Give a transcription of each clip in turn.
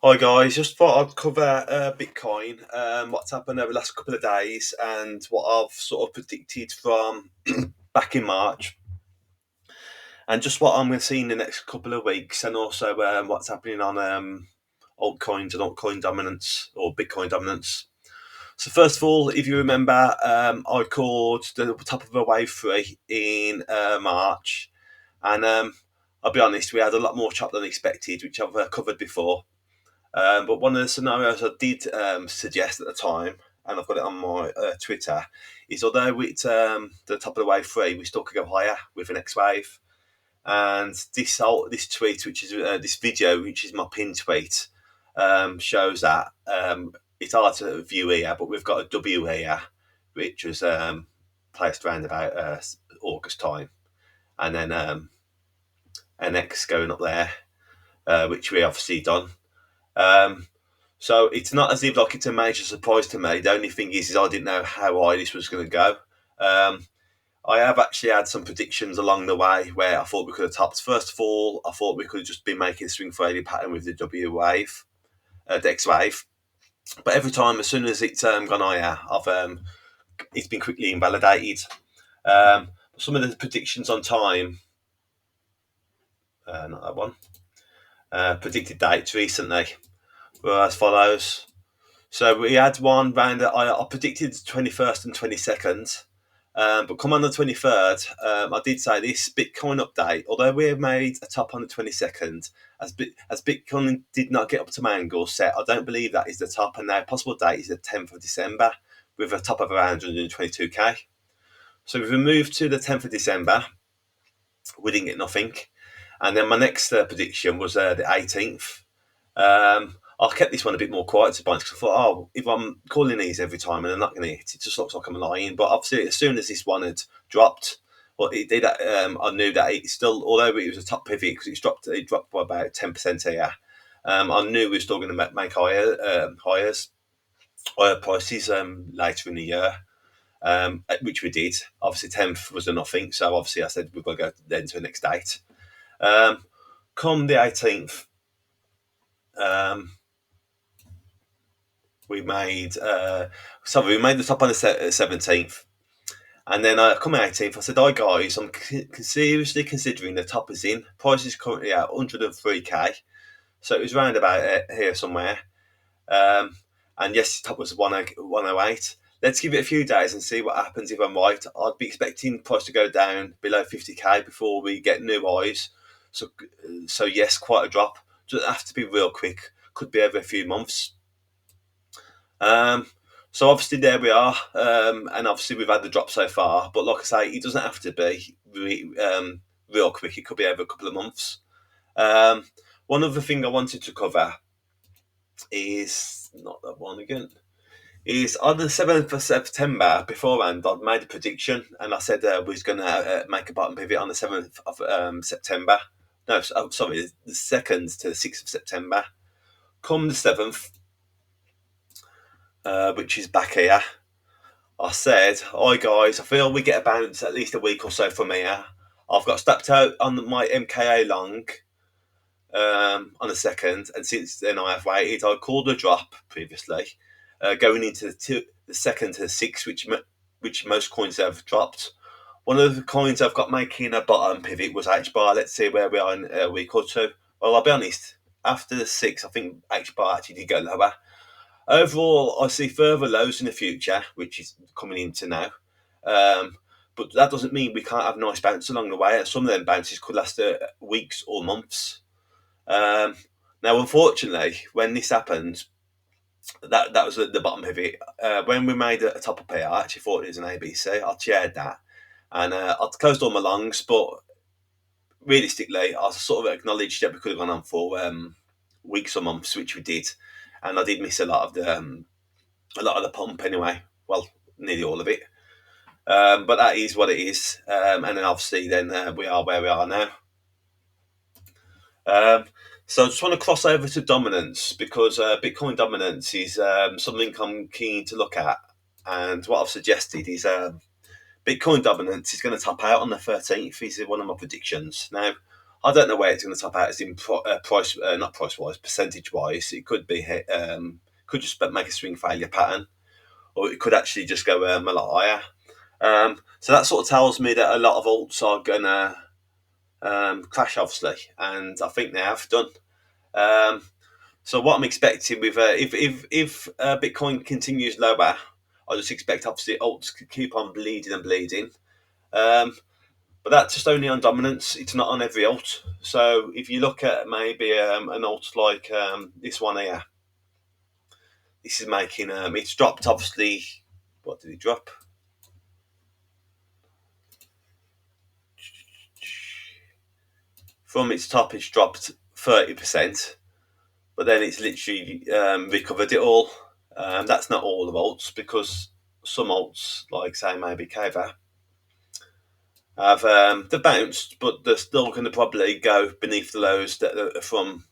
Hi guys, just thought I'd cover Bitcoin, what's happened over the last couple of days, and what I've sort of predicted from back in March, and just what I'm going to see in the next couple of weeks, and also what's happening on altcoins and altcoin dominance or Bitcoin dominance. So first of all, if you remember, I called the top of a wave three in March, and I'll be honest, we had a lot more chop than expected, which I've covered before. But one of the scenarios I did suggest at the time, and I've got it on my Twitter, is although it's the top of the wave three, we still could go higher with the next wave. And this tweet, which is this video, which is my pin tweet, shows that it's hard to view here, but we've got a W here, which was placed around about August time, and then an X going up there, which we obviously done. Um, so it's not as if like it's a major surprise to me. The only thing is I didn't know how high this was going to go. Um, I have actually had some predictions along the way where I thought we could have topped. First of all, I thought we could have just been making a swing failure pattern with the W wave, the X wave. But every time, as soon as it's gone higher, it's been quickly invalidated. Some of the predictions on time, not that one, predicted dates recently were as follows. So we had one round that I predicted 21st and 22nd. But come on the 23rd, I did say this Bitcoin update, although we made a top on the 22nd, as Bitcoin did not get up to my angle set, I don't believe that is the top. And now possible date is the 10th of December with a top of around 122k. So we've moved to the 10th of December. We didn't get nothing. And then my next prediction was the 18th. I kept this one a bit more quiet to because I thought, oh, if I'm calling these every time and I'm not going to hit, it just looks like I'm lying. But obviously, as soon as this one had dropped, well, it did. I knew that it still, although it was a top pivot because it dropped by about 10% here. I knew we were still going to make higher prices later in the year, which we did. Obviously, 10th was a nothing, so obviously I said we're going to go then to the next date. Come the 18th. We made we made the top on the 17th, and then come 18th. I said, "Hi guys, I'm seriously considering the top is in. Price is currently at 103k, so it was round about here somewhere. And yes, the top was 108. Let's give it a few days and see what happens if I'm right. I'd be expecting price to go down below 50k before we get new highs. So yes, quite a drop. Doesn't have to be real quick. Could be over a few months." Um, so obviously there we are, and obviously we've had the drop so far. But like I say, it doesn't have to be real quick. It could be over a couple of months. One other thing I wanted to cover is not that one again. Is on the 7th of September beforehand, I'd made a prediction and I said we was going to make a bottom pivot on the 7th of September. No, sorry, the 2nd to the 6th of September. Come the 7th, which is back here, I said, "Hi guys, I feel we get a bounce at least a week or so from here. I've got stepped out on my MKA long on the 2nd, and since then I have waited. I called a drop previously, going into the 2nd to the 6th, which most coins have dropped. One of the coins I've got making a bottom pivot was H bar. Let's see where we are in a week or two. Well, I'll be honest. After the 6th, I think H bar actually did go lower. Overall, I see further lows in the future, which is coming into now. But that doesn't mean we can't have nice bounces along the way. Some of them bounces could last weeks or months. Now, unfortunately, when this happened, that was at the bottom pivot. When we made a top of pair, I actually thought it was an ABC. I shared that, and I'd closed all my longs, but realistically, I sort of acknowledged that we could have gone on for weeks or months, which we did, and I did miss a lot of the pump anyway. Well, nearly all of it. But that is what it is. And then obviously, then we are where we are now. So I just want to cross over to dominance because Bitcoin dominance is something I'm keen to look at. And what I've suggested is Bitcoin dominance is going to top out on the 13th. Is one of my predictions. Now, I don't know where it's going to top out as in price, not price wise, percentage wise. It could be could just make a swing failure pattern, or it could actually just go a lot higher. So that sort of tells me that a lot of alts are gonna crash, obviously, and I think they have done. Um, so what I'm expecting with if Bitcoin continues lower, I just expect obviously alts to keep on bleeding and bleeding. Um, but that's just only on dominance. It's not on every alt. So if you look at maybe an alt like this one here, this is making it's dropped obviously. What did it drop? From its top, it's dropped 30%, but then it's literally recovered it all. That's not all of alts because some alts, like say maybe Kava, have they've bounced, but they're still going to probably go beneath the lows that are from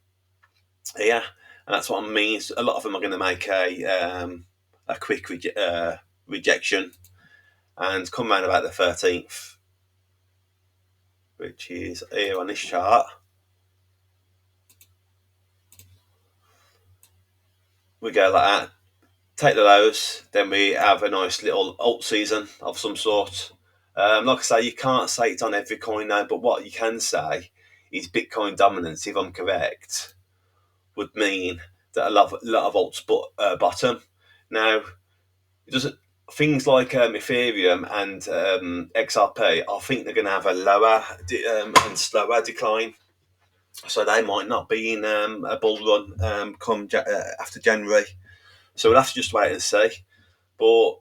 here, and that's what I mean. A lot of them are going to make a quick rejection and come around about the 13th, which is here on this chart. We go like that, take the lows, then we have a nice little alt season of some sort. Like I say, you can't say it's on every coin now, but what you can say is Bitcoin dominance, if I'm correct, would mean that a lot of alts bottom. Now, it doesn't. Things like Ethereum and XRP, I think they're going to have a lower and slower decline. So they might not be in a bull run come after January. So we'll have to just wait and see. But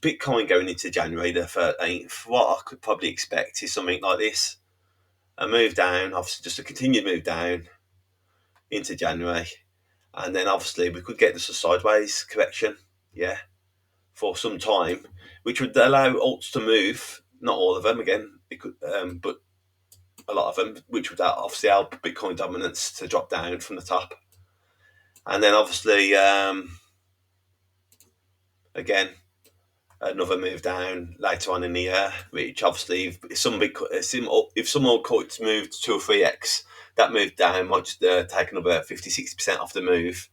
Bitcoin going into January the 13th, what I could probably expect is something like this: a move down, obviously just a continued move down into January, and then obviously we could get just a sideways correction, yeah, for some time, which would allow alts to move. Not all of them, again, it could, but a lot of them, which would obviously help Bitcoin dominance to drop down from the top, and then obviously again another move down later on in the year, which obviously if some old coins moved 2 or 3x, that move down might just take another 50-60% off the move,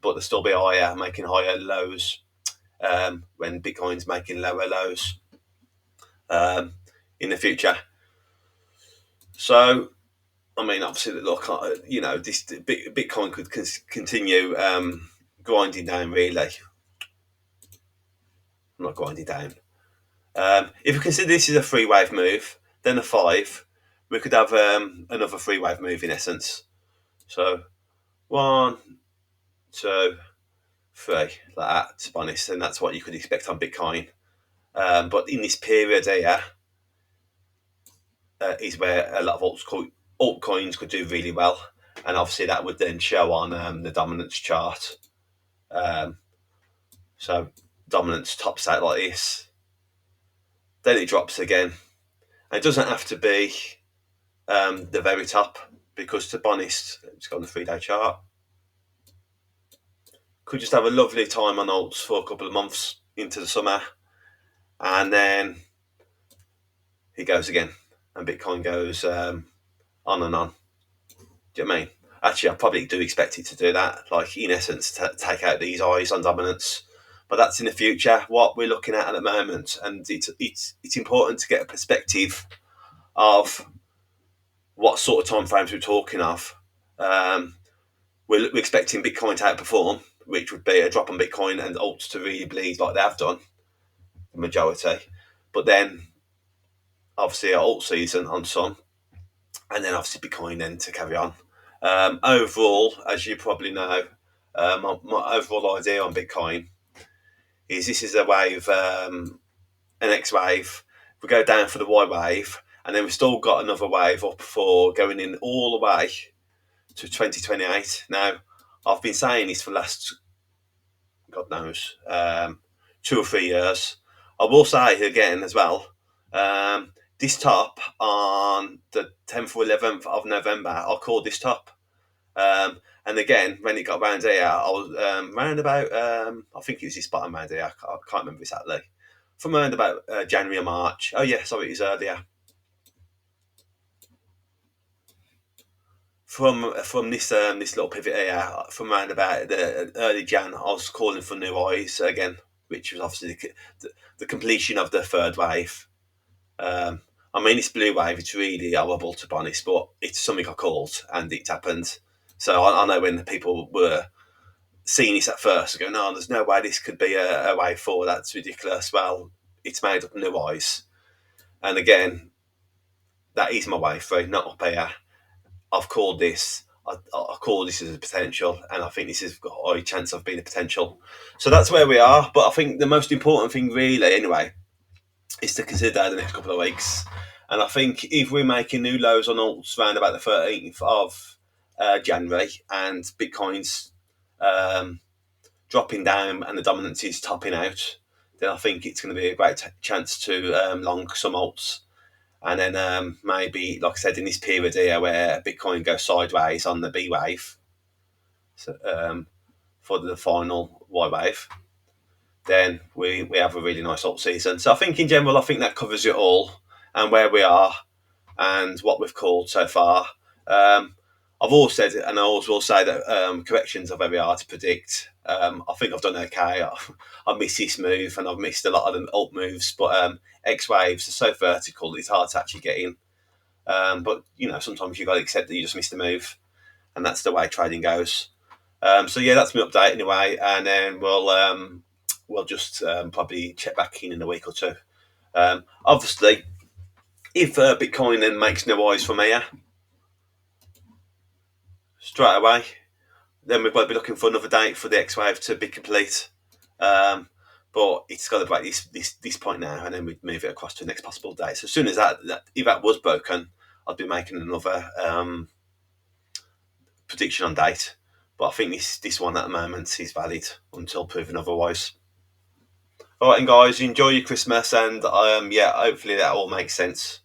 but they'll still be higher, making higher lows when Bitcoin's making lower lows in the future. So, I mean, obviously, look, this Bitcoin could continue grinding down. Really, not grinding down. If we consider this is a three wave move, then a five, we could have another three wave move in essence. So 1, 2, 3, like that, to be honest, and that's what you could expect on Bitcoin. But in this period here, is where a lot of altcoins could do really well, and obviously that would then show on the dominance chart. So dominance tops out like this, then it drops again. And it doesn't have to be the very top, because to be honest, let's go on the 3-day chart. Could just have a lovely time on alts for a couple of months into the summer, and then it goes again, and Bitcoin goes on and on. Do you know what I mean? Actually, I probably do expect it to do that, like in essence, to take out these eyes on dominance. But that's in the future. What we're looking at the moment, and it's important to get a perspective of what sort of time frames we're talking of. We're expecting Bitcoin to outperform, which would be a drop on Bitcoin and alts to really bleed like they have done, the majority. But then, obviously, an alt season on some, and then obviously Bitcoin then to carry on. Overall, as you probably know, my overall idea on Bitcoin is this is a wave, an X wave. We go down for the Y wave, and then we've still got another wave up for going in all the way to 2028. Now, I've been saying this for the last, God knows, 2 or 3 years. I will say again as well, this top on the 10th or 11th of November, I'll call this top. And again, when it got round here, I was round about, I think it was this bottom round here, I can't remember exactly. From around about January or March. Oh, yeah, sorry, it was earlier. from this little pivot here, from around about the early Jan, I was calling for new highs again, which was obviously the completion of the third wave. I mean, this blue wave, it's really horrible to be honest, but it's something I called and it happened. So I know when the people were seeing this at first, going, no, there's no way this could be a way forward. That's ridiculous. Well, it's made up new eyes. And again, that is my way through, not up here. I've called this. I call this as a potential, and I think this has got a high chance of being a potential. So that's where we are. But I think the most important thing, really, anyway, is to consider the next couple of weeks. And I think if we're making new lows on alts around about the 13th of January and Bitcoin's dropping down and the dominance is topping out, then I think it's going to be a great chance to long some alts. And then maybe, like I said, in this period here where Bitcoin goes sideways on the B wave, so, for the final Y wave, then we have a really nice alt season. So I think in general, I think that covers it all and where we are and what we've called so far. I've always said, and I always will say that corrections are very hard to predict. I think I've done okay. I've missed this move and I've missed a lot of the alt moves, but X waves are so vertical that it's hard to actually get in. But sometimes you've got to accept that you just missed the move, and that's the way trading goes. So yeah, that's my update anyway, and then we'll just probably check back in a week or two. Obviously, if Bitcoin then makes no eyes from here straight away, then we've got to be looking for another date for the X wave to be complete. But it's got to break this point now, and then we move it across to the next possible date. So as soon as that if that was broken, I'd be making another prediction on date. But I think this one at the moment is valid until proven otherwise. All right, and guys, enjoy your Christmas, and hopefully that all makes sense.